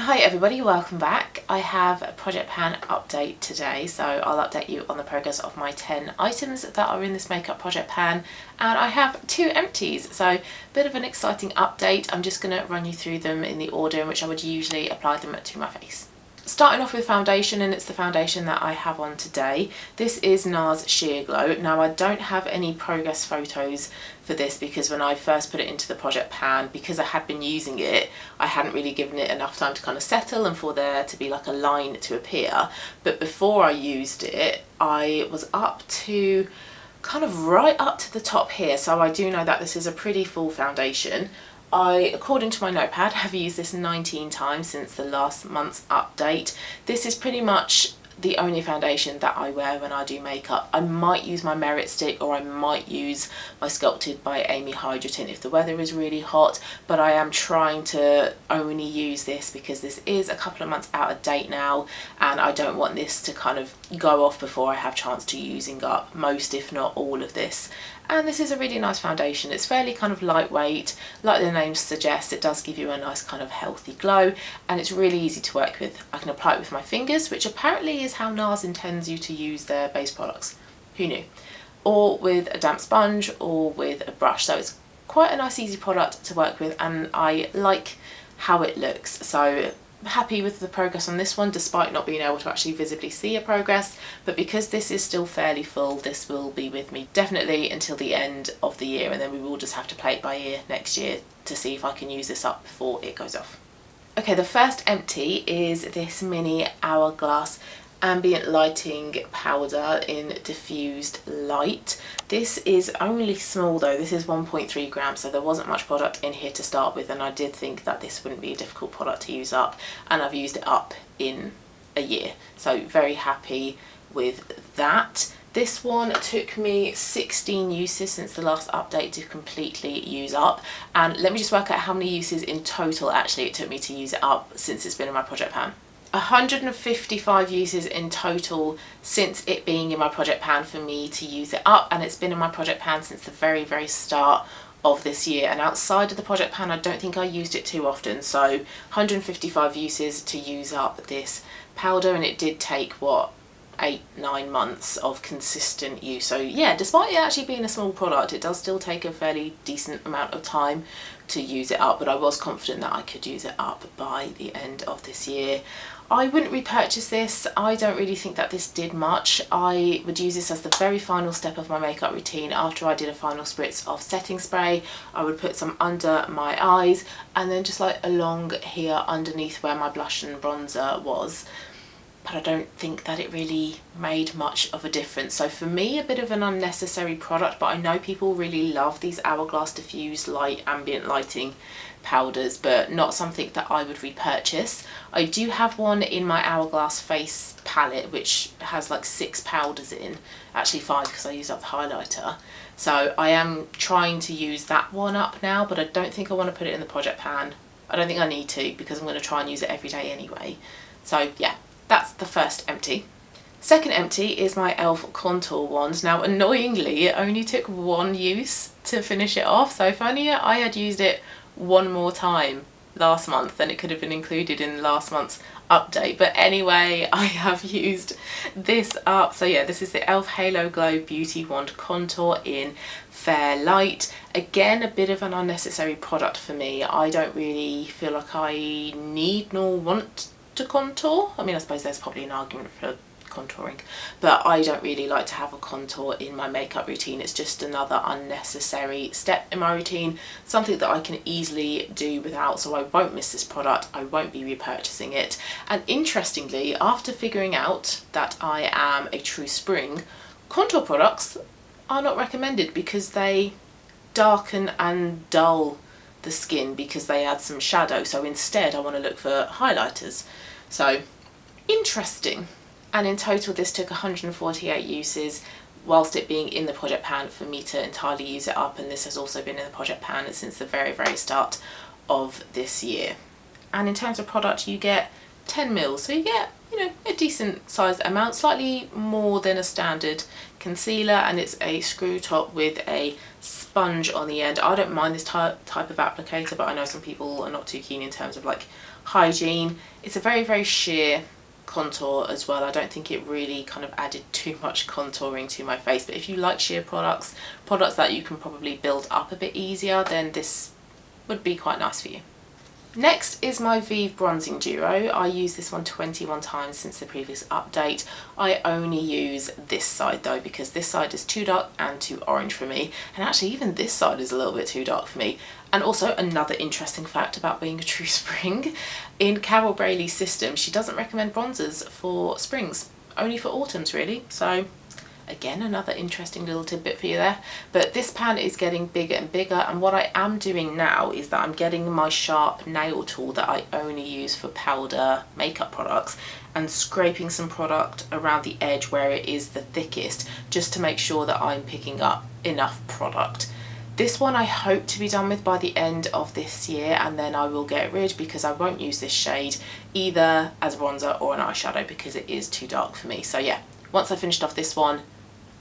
Hi everybody, welcome back. I have a project pan update today, so I'll update you on the progress of my 10 items that are in this makeup project pan, and I have 2 empties, so a bit of an exciting update. I'm just going to run you through them in the order in which I would usually apply them to my face. Starting off with foundation, and it's the foundation that I have on today. This is NARS Sheer Glow. Now I don't have any progress photos for this because when I first put it into the project pan, because I had been using it, I hadn't really given it enough time to kind of settle and for there to be like a line to appear. But before I used it, I was up to kind of right up to the top here, so I do know that this is a pretty full foundation. I, according to my notepad, have used this 19 times since the last month's update. This is pretty much the only foundation that I wear when I do makeup. I might use my Merit Stick, or I might use my Sculpted by Amy Hydra Tint if the weather is really hot, but I am trying to only use this because this is a couple of months out of date now, and I don't want this to kind of go off before I have chance to using up most, if not all, of this. And this is a really nice foundation. It's fairly kind of lightweight, like the name suggests. It does give you a nice kind of healthy glow, and it's really easy to work with. I can apply it with my fingers, which apparently is how NARS intends you to use their base products. Who knew? Or with a damp sponge, or with a brush. So it's quite a nice easy product to work with, and I like how it looks. So happy with the progress on this one, despite not being able to actually visibly see a progress. But because this is still fairly full, this will be with me definitely until the end of the year, and then we will just have to play it by ear next year to see if I can use this up before it goes off. Okay, the first empty is this mini Hourglass ambient lighting powder in diffused light. This is only small though. This is 1.3 grams, so there wasn't much product in here to start with, and I did think that this wouldn't be a difficult product to use up, and I've used it up in a year, so very happy with that. This one took me 16 uses since the last update to completely use up, and let me just work out how many uses in total actually it took me to use it up since it's been in my project pan. 155 uses in total since it being in my project pan for me to use it up, and it's been in my project pan since the very start of this year. And outside of the project pan, I don't think I used it too often, so 155 uses to use up this powder, and it did take what, 8-9 months of consistent use. So yeah, despite it actually being a small product, it does still take a fairly decent amount of time to use it up, but I was confident that I could use it up by the end of this year. I wouldn't repurchase this. I don't really think that this did much. I would use this as the very final step of my makeup routine. After I did a final spritz of setting spray, I would put some under my eyes, and then just like along here underneath where my blush and bronzer was. But I don't think that it really made much of a difference. So for me, a bit of an unnecessary product, but I know people really love these Hourglass diffused light ambient lighting powders, but not something that I would repurchase. I do have one in my Hourglass face palette which has like 6 powders in, actually 5 because I used up the highlighter. So I am trying to use that one up now, but I don't think I want to put it in the project pan. I don't think I need to because I'm going to try and use it every day anyway. So yeah, that's the first empty. Second empty is my e.l.f. contour wand. Now annoyingly, it only took 1 use to finish it off, so if only I had used it one more time last month, then it could have been included in last month's update. But anyway, I have used this up. So yeah, this is the e.l.f. Halo Glow Beauty Wand Contour in Fair Light. Again, a bit of an unnecessary product for me. I don't really feel like I need nor want to contour. I mean, I suppose there's probably an argument for contouring, but I don't really like to have a contour in my makeup routine. It's just another unnecessary step in my routine, something that I can easily do without, so I won't miss this product. I won't be repurchasing it. And interestingly, after figuring out that I am a true spring, contour products are not recommended because they darken and dull the skin because they add some shadow. So instead I want to look for highlighters. So interesting. And in total this took 148 uses whilst it being in the project pan for me to entirely use it up, and this has also been in the project pan since the very start of this year. And in terms of product, you get 10 mils, so you get, you know, a decent sized amount, slightly more than a standard concealer, and it's a screw top with a sponge on the end. I don't mind this type of applicator, but I know some people are not too keen in terms of like hygiene. It's a very sheer contour as well. I don't think it really kind of added too much contouring to my face, but if you like sheer products that you can probably build up a bit easier, then this would be quite nice for you. Next is my Vive Bronzing Duo. I used this one 21 times since the previous update. I only use this side though, because this side is too dark and too orange for me, and actually even this side is a little bit too dark for me. And also another interesting fact about being a true spring, in Carol Brayley's system she doesn't recommend bronzers for springs, only for autumns really. So again, another interesting little tidbit for you there. But this pan is getting bigger and bigger, and what I am doing now is that I'm getting my sharp nail tool that I only use for powder makeup products and scraping some product around the edge where it is the thickest, just to make sure that I'm picking up enough product. This one I hope to be done with by the end of this year, and then I will get rid, because I won't use this shade either as a bronzer or an eyeshadow because it is too dark for me. So yeah, once I finished off this one,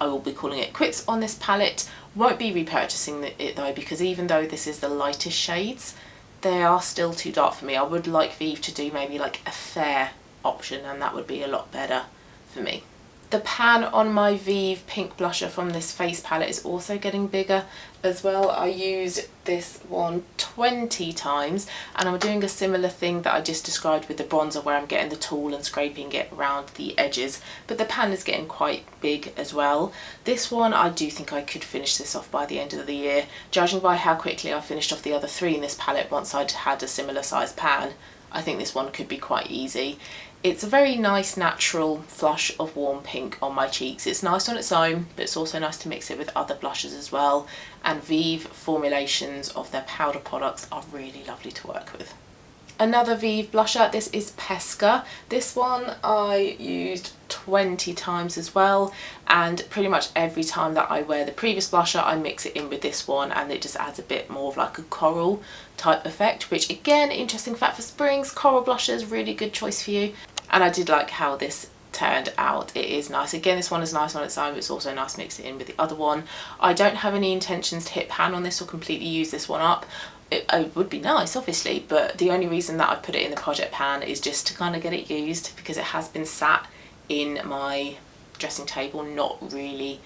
I will be calling it quits on this palette. Won't be repurchasing it though, because even though this is the lightest shades, they are still too dark for me. I would like Vive to do maybe like a fair option, and that would be a lot better for me. The pan on my Vive pink blusher from this face palette is also getting bigger as well. I used this one 20 times, and I'm doing a similar thing that I just described with the bronzer, where I'm getting the tool and scraping it around the edges, but the pan is getting quite big as well. This one, I do think I could finish this off by the end of the year, judging by how quickly I finished off the other three in this palette once I'd had a similar size pan. I think this one could be quite easy. It's a very nice natural flush of warm pink on my cheeks. It's nice on its own, but it's also nice to mix it with other blushes as well. And Vive formulations of their powder products are really lovely to work with. Another Vive blusher, this is Pesca. This one I used 20 times as well, and pretty much every time that I wear the previous blusher I mix it in with this one, and it just adds a bit more of like a coral type effect, which again, interesting fact for springs, coral blushers, really good choice for you. And I did like how this turned out. It is nice. Again, this one is nice on its own, but it's also nice mixed it in with the other one. I don't have any intentions to hit pan on this or completely use this one up. It would be nice obviously, but the only reason that I put it in the project pan is just to kind of get it used, because it has been sat in my dressing table not really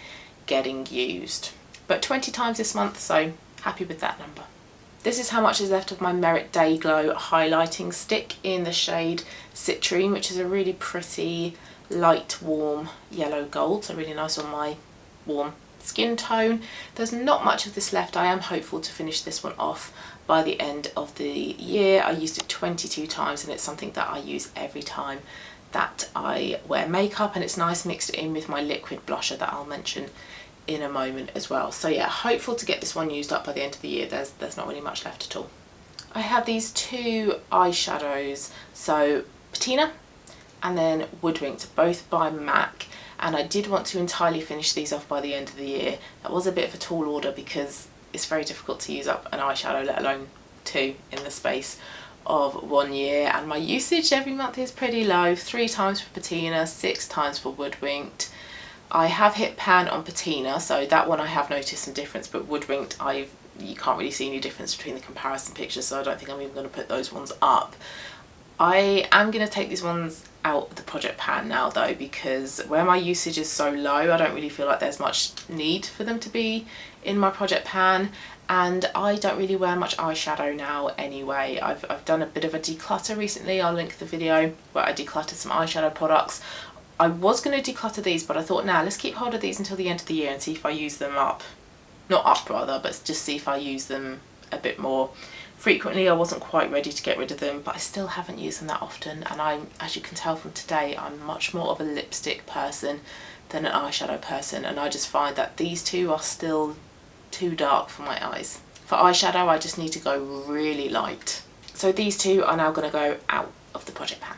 getting used. But 20 times this month, so happy with that number. This is how much is left of my Merit Day Glow highlighting stick in the shade Citrine, which is a really pretty light warm yellow gold, so really nice on my warm skin tone. There's not much of this left. I am hopeful to finish this one off by the end of the year. I used it 22 times, and it's something that I use every time that I wear makeup, and it's nice mixed in with my liquid blusher that I'll mention in a moment as well. So yeah, hopeful to get this one used up by the end of the year. There's not really much left at all. I have these two eyeshadows, so Patina and then Woodwinked, both by MAC, and I did want to entirely finish these off by the end of the year. That was a bit of a tall order because it's very difficult to use up an eyeshadow, let alone two, in the space of 1 year, and my usage every month is pretty low. 3 times for Patina, 6 times for Woodwinked. I have hit pan on Patina, so that one I have noticed some difference, but Woodwinked you can't really see any difference between the comparison pictures, so I don't think I'm even going to put those ones up. I am going to take these ones out of the project pan now though, because where my usage is so low, I don't really feel like there's much need for them to be in my project pan, and I don't really wear much eyeshadow now anyway. I've done a bit of a declutter recently. I'll link the video where I decluttered some eyeshadow products. I was going to declutter these, but I thought, nah, let's keep hold of these until the end of the year and see if I use them up. Not up rather, but just see if I use them a bit more frequently. I wasn't quite ready to get rid of them, but I still haven't used them that often, and as you can tell from today, I'm much more of a lipstick person than an eyeshadow person, and I just find that these two are still too dark for my eyes. For eyeshadow, I just need to go really light. So these two are now going to go out of the project pan.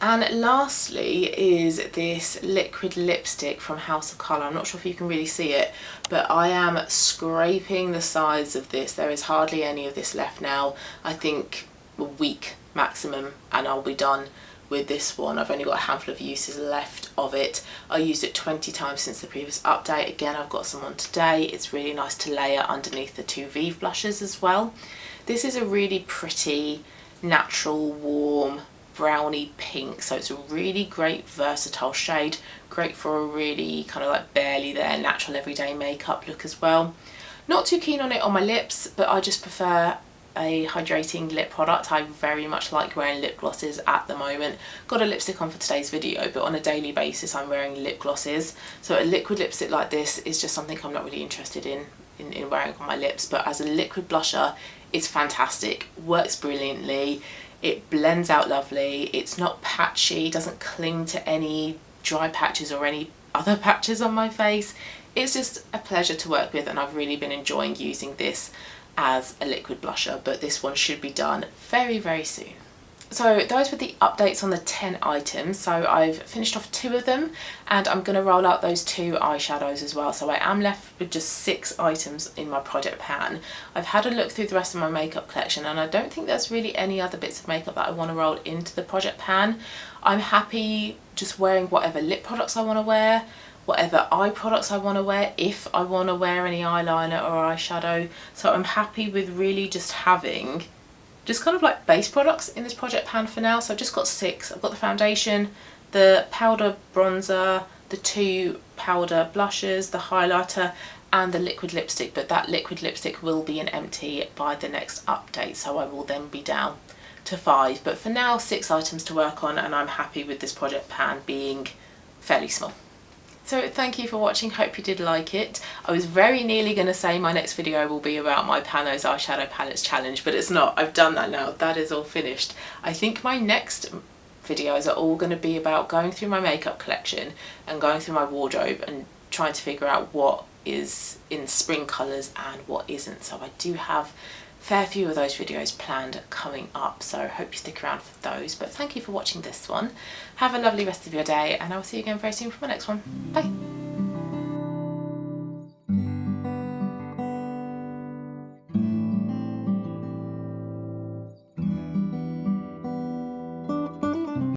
And lastly is this liquid lipstick from House of Colour. I'm not sure if you can really see it, but I am scraping the sides of this. There is hardly any of this left now. I think a week maximum and I'll be done with this one. I've only got a handful of uses left of it. I used it 20 times since the previous update. Again, I've got some on today. It's really nice to layer underneath the two Vive blushes as well. This is a really pretty natural, warm, browny pink. So it's a really great versatile shade, great for a really kind of like barely there natural everyday makeup look as well. Not too keen on it on my lips, but I just prefer a hydrating lip product. I very much like wearing lip glosses at the moment. Got a lipstick on for today's video, but on a daily basis I'm wearing lip glosses. So a liquid lipstick like this is just something I'm not really interested in wearing on my lips, but as a liquid blusher it's fantastic, works brilliantly, it blends out lovely, it's not patchy, doesn't cling to any dry patches or any other patches on my face. It's just a pleasure to work with, and I've really been enjoying using this as a liquid blusher, but this one should be done very, very soon. So those were the updates on the 10 items. So I've finished off 2 of them, and I'm going to roll out those 2 eyeshadows as well. So I am left with just 6 items in my project pan. I've had a look through the rest of my makeup collection, and I don't think there's really any other bits of makeup that I want to roll into the project pan. I'm happy just wearing whatever lip products I want to wear, whatever eye products I want to wear, if I want to wear any eyeliner or eyeshadow. So I'm happy with really just having just kind of like base products in this project pan for now. So I've just got 6. I've got the foundation, the powder bronzer, the 2 powder blushes, the highlighter and the liquid lipstick, but that liquid lipstick will be an empty by the next update, so I will then be down to 5. But for now, 6 items to work on, and I'm happy with this project pan being fairly small. So thank you for watching, hope you did like it. I was very nearly going to say my next video will be about my Panos eyeshadow palettes challenge, but it's not. I've done that now, that is all finished. I think my next videos are all going to be about going through my makeup collection and going through my wardrobe and trying to figure out what is in spring colours and what isn't. So I do have fair few of those videos planned coming up, so I hope you stick around for those. But thank you for watching this one. Have a lovely rest of your day, and I'll see you again very soon for my next one. Bye.